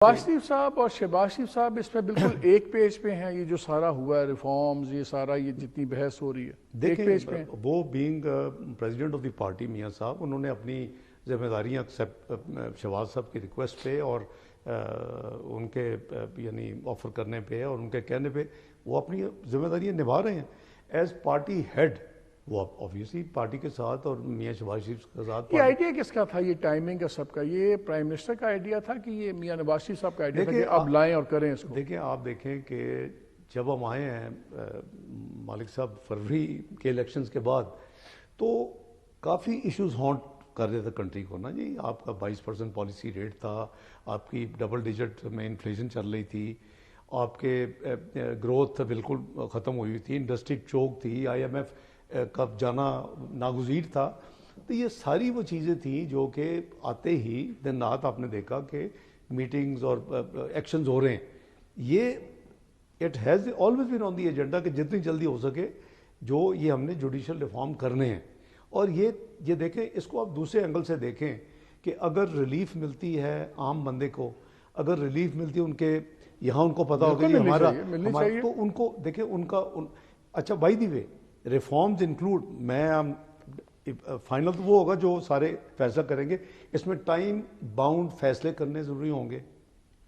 शहबाज शरीफ साहब और शहबाज शरीफ साहब इसमें बिल्कुल एक पेज पे हैं। ये जो सारा हुआ है रिफॉर्म्स, ये सारा ये जितनी बहस हो रही है एक पेज पे हैं। वो being president of the party मियां साहब, उन्होंने अपनी जिम्मेदारियां शहबाज साहब की रिक्वेस्ट पे और उनके यानी ऑफर करने पे और उनके कहने पे वो अपनी जिम्मेदारियां निभा रहे हैं एज पार्टी हेड। वो ऑब्वियसली पार्टी के साथ और मियां शहबाज शरीफ के साथ। ये आइडिया किसका था, ये टाइमिंग का सबका? ये प्राइम मिनिस्टर का आइडिया था कि ये मियां नवाज शरीफ साहब का आइडिया था कि अब लाएं और करें इसको? देखिए, आप देखें कि जब हम आए हैं मालिक साहब फरवरी के इलेक्शंस के बाद, तो काफ़ी इश्यूज हॉन्ट कर रहे थे कंट्री को ना जी। आपका 22% पॉलिसी रेट था, आपकी डबल डिजिट में इन्फ्लेशन चल रही थी, आपके ग्रोथ बिल्कुल ख़त्म हुई थी, इंडस्ट्री चोक थी, IMF कब जाना नागुज़ीर था। तो ये सारी वो चीज़ें थी जो कि आते ही दिन रात आपने देखा कि मीटिंग्स और एक्शंस हो रहे हैं। ये it has always been on the agenda कि जितनी जल्दी हो सके जो ये हमने जुडिशल रिफॉर्म करने हैं। और ये देखें, इसको आप दूसरे एंगल से देखें कि अगर रिलीफ मिलती है आम बंदे को, अगर रिलीफ मिलती है उनके यहाँ, उनको पता होगा कि हमारा तो उनको देखें अच्छा by the way reforms include, final तो वो होगा जो सारे फैसला करेंगे, इसमें टाइम बाउंड फैसले करने ज़रूरी होंगे।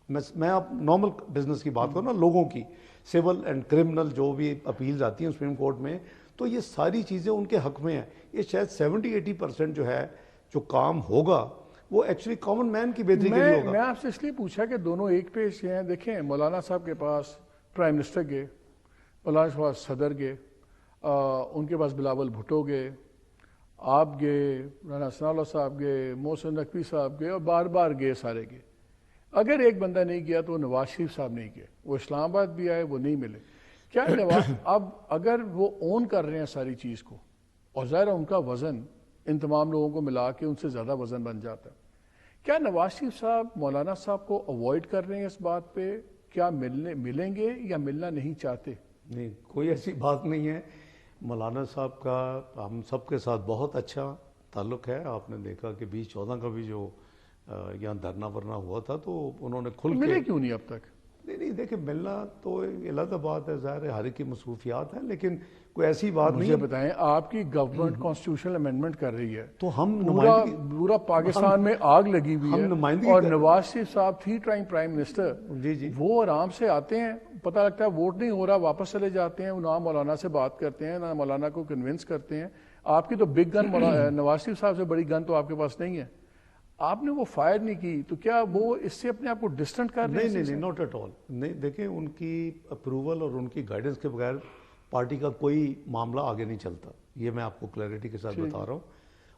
मैं आप नॉर्मल बिजनेस की बात करूँ ना, लोगों की सिविल एंड क्रिमिनल जो भी अपील्स आती हैं सुप्रीम कोर्ट में, तो ये सारी चीज़ें उनके हक में हैं। ये शायद 70-80% जो है जो काम होगा वो एक्चुअली कॉमन मैन की बेहतरी के लिए होगा। मैं आपसे इसलिए पूछा कि दोनों एक पेज के हैं। देखें, मौलाना साहब के पास प्राइम मिनिस्टर गए, मौलाना के पास सदर गए, उनके पास बिलावल भुट्टो गए, आप गए, राना सनाउल्लाह साहब गए, मोहसिन नकवी साहब गए, और बार बार गए, सारे गए। अगर एक बंदा नहीं गया तो नवाज शरीफ साहब नहीं गए। वो इस्लामाबाद भी आए, वो नहीं मिले। क्या नवाज अब अगर वो ओन कर रहे हैं सारी चीज़ को, और ज़ाहिर है उनका वज़न इन तमाम लोगों को मिला के उनसे ज़्यादा वज़न बन जाता है, क्या नवाज शरीफ साहब मौलाना साहब को अवॉइड कर रहे हैं इस बात पे? क्या मिलेंगे या मिलना नहीं चाहते? नहीं, कोई ऐसी बात नहीं है। मौलाना साहब का हम सब के साथ बहुत अच्छा ताल्लुक़ है। आपने देखा कि 2014 का भी जो यहाँ धरना वरना हुआ था, तो उन्होंने खुल के मिले क्यों नहीं अब तक? नहीं देखिए, मिलना तो अलग बात है, ज़ाहिर है हर एक की मसरूफियात हैं, लेकिन कोई ऐसी बात नहीं। मुझे बताएं, आपकी गवर्नमेंट कॉन्स्टिट्यूशनल अमेंडमेंट कर रही है, तो हम पूरा पाकिस्तान में आग लगी हुई है, और नवाज शरीफ साहब थी टाइम प्राइम मिनिस्टर, जी वो आराम से आते हैं, पता लगता है वोट नहीं हो रहा, वापस चले जाते हैं, ना मौलाना से बात करते हैं, ना मौलाना को कन्विंस करते हैं। आपकी तो बिग गन नवाज शरीफ साहब से बड़ी गन तो आपके पास नहीं है, आपने वो फायर नहीं की, तो क्या वो इससे अपने आप को डिस्टेंट कर रहे हैं? नहीं, नॉट एट ऑल। नहीं, देखें, उनकी अप्रूवल और उनकी गाइडेंस के बगैर पार्टी का कोई मामला आगे नहीं चलता। ये मैं आपको क्लैरिटी के साथ बता रहा हूँ।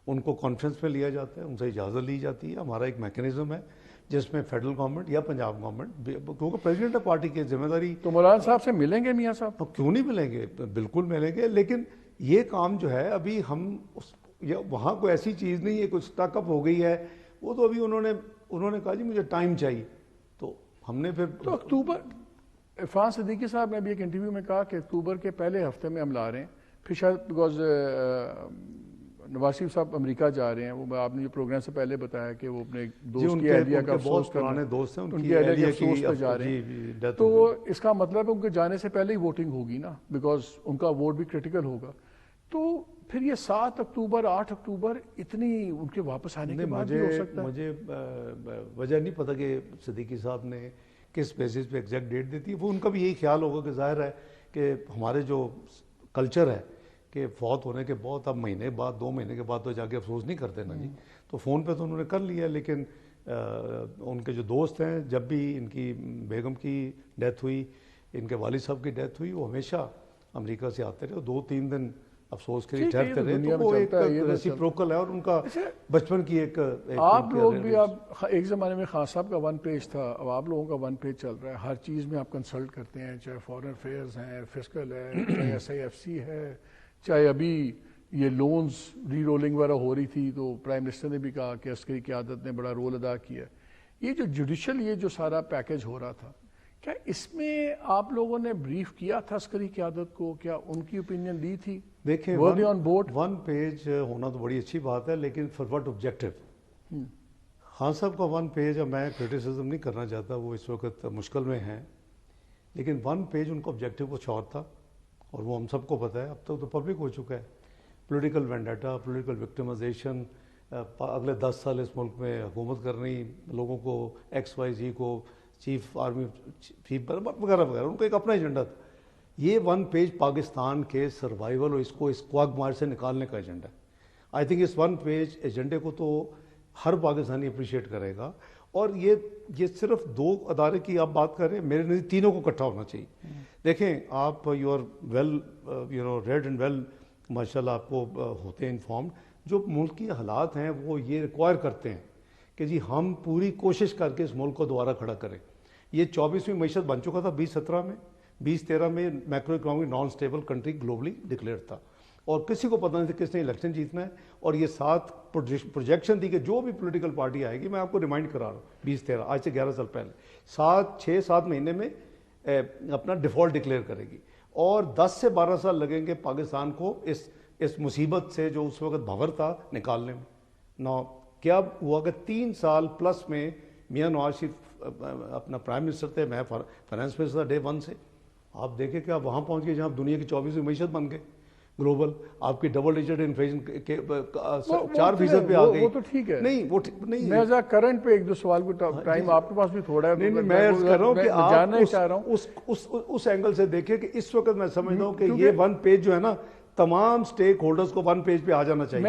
उनको कॉन्फ्रेंस में लिया जाता है, उनसे इजाज़त ली जाती है। हमारा एक मैकेनिज्म है जिसमें फेडरल गवर्नमेंट या पंजाब गवर्नमेंट, क्योंकि प्रेसिडेंट है पार्टी की जिम्मेदारी। तो मौलाना साहब से मिलेंगे मियाँ साहब? तो क्यों नहीं मिलेंगे, बिल्कुल मिलेंगे। लेकिन ये काम जो है अभी हम वहाँ कोई ऐसी चीज़ नहीं है, कुछ स्टकअप हो गई है, वो तो अभी उन्होंने कहा जी मुझे टाइम चाहिए, तो हमने फिर तो अक्टूबर, इरफान सिद्दीकी साहब ने भी एक इंटरव्यू में कहा कि अक्टूबर के पहले हफ्ते में हम ला रहे हैं। फिर शायद बिकॉज नवाज शरीफ साहब अमेरिका जा रहे हैं, वो आपने जो प्रोग्राम से पहले बताया कि वो अपने दोस्त की अहलिया का अफसोस पुराने दोस्त हैं, उनकी अहलिया के अफसोस पर जा रहे हैं। तो इसका मतलब है उनके जाने से पहले ही वोटिंग होगी ना, बिकॉज उनका वोट भी क्रिटिकल होगा। तो फिर ये 7 अक्टूबर 8 अक्टूबर इतनी उनके वापस आने के बाद भी हो सकता है। मुझे वजह नहीं पता कि सिद्दीकी साहब ने किस बेसिस पे एग्जैक्ट डेट देती है। वो उनका भी यही ख्याल होगा कि जाहिर है कि हमारे जो कल्चर है कि फौत होने के बहुत अब महीने बाद 2 महीने के बाद तो जाके अफसोस नहीं करते ना जी। तो फ़ोन पे तो उन्होंने कर लिया, लेकिन उनके जो दोस्त हैं, जब भी इनकी बेगम की डेथ हुई, इनके वालिद साहब की डेथ हुई, वो हमेशा अमेरिका से आते रहे, 2-3 दिन अफसोस के लिए ठहरते रहे। तो वो एक रेसिप्रोकल है और उनका बचपन की एक आप लोग भी, आप एक ज़माने में खान साहब का 1 पेज था, अब आप लोगों का 1 पेज चल रहा है। हर चीज़ में आप कंसल्ट करते हैं, चाहे फॉरेन अफेयर्स हैं, फिस्कल है, चाहे SIFC है, चाहे अभी ये लोन्स री रोलिंग वगैरह हो रही थी, तो प्राइम मिनिस्टर ने भी कहा कि अस्करी क़यादत ने बड़ा रोल अदा किया। ये जो जुडिशल ये जो सारा पैकेज हो रहा था, क्या इसमें आप लोगों ने ब्रीफ किया था अस्करी क़यादत को? क्या उनकी ओपिनियन ली थी? देखिए, ऑन बोर्ड 1 पेज होना तो बड़ी अच्छी बात है, लेकिन फॉर व्हाट ऑब्जेक्टिव? خان صاحب کا ون پیج، اب میں کرٹیسزم نہیں کرنا چاہتا، وہ اس وقت مشکل میں ہیں، لیکن ون پیج ان کا آبجیکٹو کچھ اور تھا، اور وہ ہم سب کو پتہ ہے، اب تک تو پبلک ہو چکا ہے۔ پولیٹیکل وینڈیٹا، پولیٹیکل وکٹمائزیشن، اگلے 10 سال اس ملک میں حکومت کرنی، لوگوں کو ایکس وائی زی کو چیف آرمی چیف وغیرہ وغیرہ، ان کا ایک اپنا ایجنڈا تھا۔ یہ ون پیج پاکستان کے سروائیول اور اس کو اس کوگمار سے نکالنے کا ایجنڈا ہے۔ آئی تھنک اس ون پیج ایجنڈے کو تو ہر پاکستانی اپریشیٹ کرے گا، اور یہ صرف 2 ادارے کی آپ بات کر رہے ہیں، میرے نزدیک تینوں کو اکٹھا ہونا چاہیے۔ دیکھیں آپ، you are well read and well, ماشاء اللہ آپ کو ہوتے ہیں انفارمڈ، جو ملک کی حالات ہیں وہ یہ ریکوائر کرتے ہیں کہ جی ہم پوری کوشش کر کے اس ملک کو دوبارہ کھڑا کریں۔ یہ 24ویں معیشت بن چکا تھا 2017 میں، 2013 میں macro economic naan stable country globally declare تھا، اور کسی کو پتہ نہیں تھا کس نے الیکشن جیتنا ہے، اور یہ 7 پروجیکشن تھی کہ جو بھی پولیٹیکل پارٹی آئے گی، میں آپ کو ریمائنڈ کرا رہا ہوں 2013 آج سے 11 سال پہلے، 6-7 مہینے میں اپنا ڈیفالٹ ڈکلیئر کرے گی، اور 10 سے 12 سال لگیں گے پاکستان کو اس مصیبت سے جو اس وقت بھور تھا نکالنے میں۔ نو کیا ہوا کہ 3 سال پلس میں میاں نواز شریف اپنا پرائم منسٹر تھے، میں فائنانس منسٹر تھا ڈے 1 سے، آپ دیکھیں کہ آپ وہاں پہنچ گئے جہاں دنیا کی 24ویں معیشت بن گئے گلوبل، آپ کی ڈبل ڈیجٹ انفلیشن 4% پہ آ گئی۔ وہ تو ٹھیک ہے، نہیں وہ نہیں، میں ذرا کرنٹ پہ 1-2 سوال کو ٹائم آپ کے پاس بھی تھوڑا ہے، نہیں میں عرض کر رہا ہوں کہ جاننا ہی آپ چاہ رہا ہوں اس اینگل سے دیکھیں کہ اس وقت میں سمجھتا ہوں کہ یہ ون پیج جو ہے نا، تمام سٹیک ہولڈرز کو ون پیج پہ آ جانا چاہیے۔